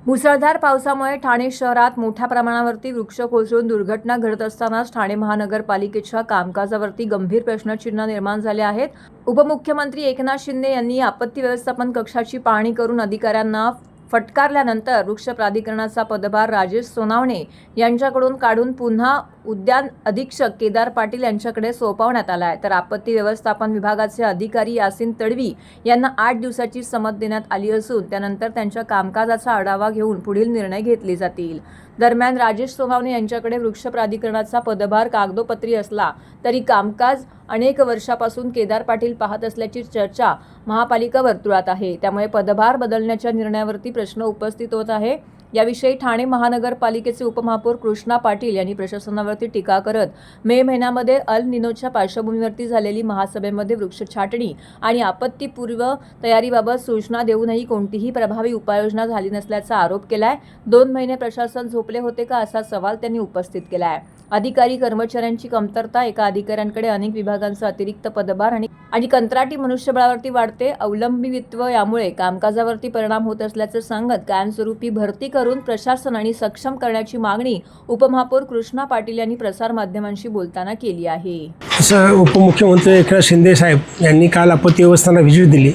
मुसळधार पावसामुळे ठाणे शहरात मोठ्या प्रमाणावरती वृक्ष कोसळून दुर्घटना घडत असतानाच ठाणे महानगरपालिकेच्या कामकाजावरती गंभीर प्रश्नचिन्ह निर्माण झाले आहेत। उपमुख्यमंत्री एकनाथ शिंदे यांनी आपत्ती व्यवस्थापन कक्षाची पाहणी करून अधिकाऱ्यांना फटकारल्यानंतर वृक्ष प्राधिकरणाचा पदभार राजेश सोनावणे यांच्याकडून काढून पुन्हा उद्यान अधीक्षक केदार पाटील यांच्याकडे सोपवण्यात आला आहे। तर आपत्ती व्यवस्थापन विभागाचे अधिकारी यासिन तडवी यांना 8 दिवसाची समत देण्यात आली असून त्यानंतर त्यांच्या कामकाजाचा आढावा घेऊन पुढील निर्णय घेतले जातील। दरम्यान राजेश सोनावणे यांच्याकडे वृक्ष प्राधिकरणाचा पदभार कागदोपत्री असला तरी कामकाज अनेक वर्षापासून केदार पाटील पाहत असल्याची चर्चा महापालिका वर्तुळात आहे। त्यामुळे पदभार बदलण्याच्या निर्णयावरती प्रश्न उपस्थित होत आहे। याविषयी ठाणे महानगरपालिकेचे उपमहापौर कृष्णा पाटील यांनी प्रशासनावरती टीका करत मे महिन्यामध्ये अल निनोच्या पार्श्वभूमीवरती झालेली महासभेमध्ये वृक्ष छाटणी आणि आपत्तीपूर्व तयारीबाबत सूचना देऊनही कोणतीही प्रभावी उपाययोजना झाली नसल्याचा आरोप केलाय। 2 महिने प्रशासन झोपले होते का असा सवाल त्यांनी उपस्थित केला आहे। अधिकारी कर्मचाऱ्यांची कमतरता, एका अधिकाऱ्यांकडे अनेक विभागांचा अतिरिक्त पदभार आणि कंत्राटी मनुष्यबळावरती वाढते अवलंबित्व यामुळे कामकाजावरती परिणाम होत असल्याचं सांगत कायमस्वरूपी भरती करून प्रशासनाने सक्षम करण्याची मागणी उपमहापौर कृष्णा पाटील यांनी प्रसार माध्यमांशी बोलताना केली आहे। असं उपमुख्यमंत्री एकनाथ शिंदे साहेब यांनी काल आपत्ती व्यवस्थापनाला व्हिजिट दिली।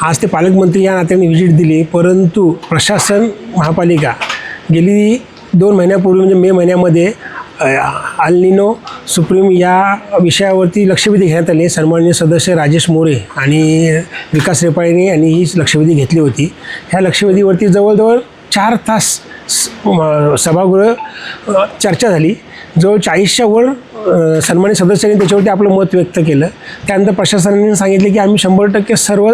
आज ते पालकमंत्री या नात्याने व्हिजिट दिली, परंतु प्रशासन महापालिका गेली 2 महिन्यापूर्वी म्हणजे मे महिन्यामध्ये अल निनो सुप्रीम या विषयावरती लक्षवेधी घेण्यात आले। सन्माननीय सदस्य राजेश मोरे आणि विकास रेपाळेंनी यांनी ही लक्षवेधी घेतली होती। ह्या लक्षवेधीवरती जवळजवळ 4 तास सभागृह चर्चा झाली। जवळ 40च्या वर सन्मानित सदस्यांनी त्याच्यावरती आपलं मत व्यक्त केलं। त्यानंतर प्रशासनाने सांगितले की आम्ही 100% सर्व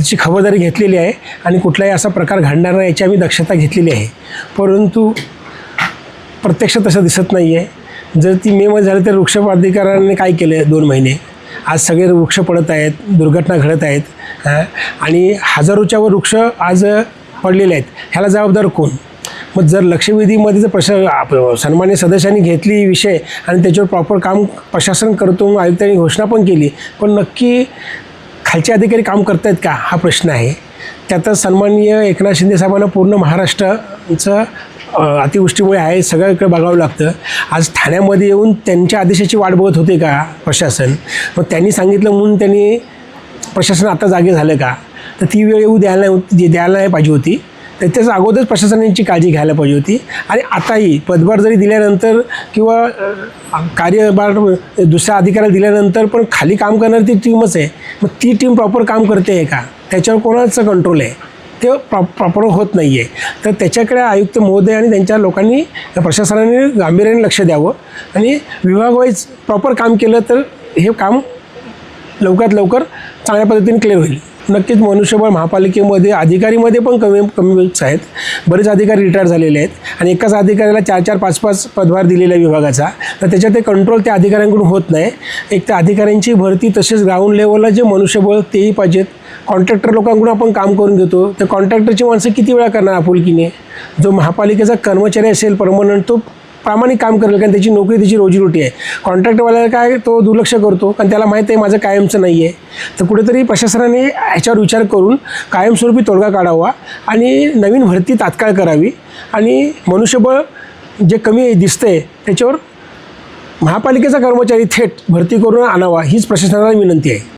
ची खबरदारी घेतलेली आहे आणि कुठलाही असा प्रकार घडणार नाही याची आम्ही दक्षता घेतलेली आहे, परंतु प्रत्यक्ष तसं दिसत नाही आहे। जर ती मेमध्ये झालं तर वृक्ष प्राधिकरणाने काय केलं 2 महिने, आज सगळे वृक्ष पडत आहेत, दुर्घटना घडत आहेत आणि हजारोच्या वर वृक्ष आज पडलेले आहेत। ह्याला जबाबदार कोण? मग जर लक्षवेधीमध्ये जर सन्मान्य सदस्यांनी घेतली विषय आणि त्याच्यावर प्रॉपर काम प्रशासन करतो, आयुक्तांनी घोषणा पण केली, पण नक्की खालचे अधिकारी काम करत आहेत का हा प्रश्न आहे। त्यातच सन्माननीय एकनाथ शिंदे साहेबांना पूर्ण महाराष्ट्राचं अतिवृष्टीमुळे आहे सगळीकडे बघावं लागतं। आज ठाण्यामध्ये येऊन त्यांच्या आदेशाची वाट बघत होते का प्रशासन? मग त्यांनी सांगितलं म्हणून त्यांनी प्रशासन आता जागे झालं का? तर ती वेळ येऊ द्यायला नाही पाहिजे होती। त्याच्याच अगोदरच प्रशासनाची काळजी घ्यायला पाहिजे होती। आणि आताही पदभार जरी दिल्यानंतर किंवा कार्यभार दुसऱ्या अधिकाऱ्याला दिल्यानंतर पण खाली काम करणारी ती टीमच आहे। मग ती टीम प्रॉपर काम करते आहे का? त्याच्यावर कोणाचं कंट्रोल आहे? ते प्रॉपर होत नाही आहे। तर त्याच्याकडे आयुक्त महोदय आणि त्यांच्या लोकांनी प्रशासनाने गांभीर्याने लक्ष द्यावं आणि विभागवाईज प्रॉपर काम केलं तर हे काम लवकरात लवकर चांगल्या पद्धतीने क्लिअर होईल। नक्कीच मनुष्यबळ महापालिकेमध्ये अधिकारीमध्ये पण कमी आहेत। बरेच अधिकारी रिटायर झालेले आहेत आणि एकाच अधिकाऱ्याला 4-4, 5-5 पदभार दिलेला आहे विभागाचा, तर त्याच्यात ते कंट्रोल त्या अधिकाऱ्यांकडून होत नाही। एक तर अधिकाऱ्यांची भरती तसेच ग्राउंड लेवलला जे मनुष्यबळ तेही पाहिजेत। कॉन्ट्रॅक्टर लोकांकडून आपण काम करून घेतो, तर कॉन्ट्रॅक्टरची माणसं किती वेळा करणार आपुलकीने? जो महापालिकेचा कर्मचारी असेल परमनंट, तो प्रामाणिक काम करेल, कारण त्याची नोकरी त्याची रोजीरोटी आहे। कॉन्ट्रॅक्टवाल्याला काय, तो दुर्लक्ष करतो कारण त्याला माहीत आहे माझं कायमचं नाही आहे। तर कुठेतरी प्रशासनाने ह्याच्यावर विचार करून कायमस्वरूपी तोडगा काढावा आणि नवीन भरती तात्काळ करावी आणि मनुष्यबळ जे कमी दिसतंय त्याच्यावर महापालिकेचा कर्मचारी थेट भरती करून आणावा, हीच प्रशासनाला विनंती आहे।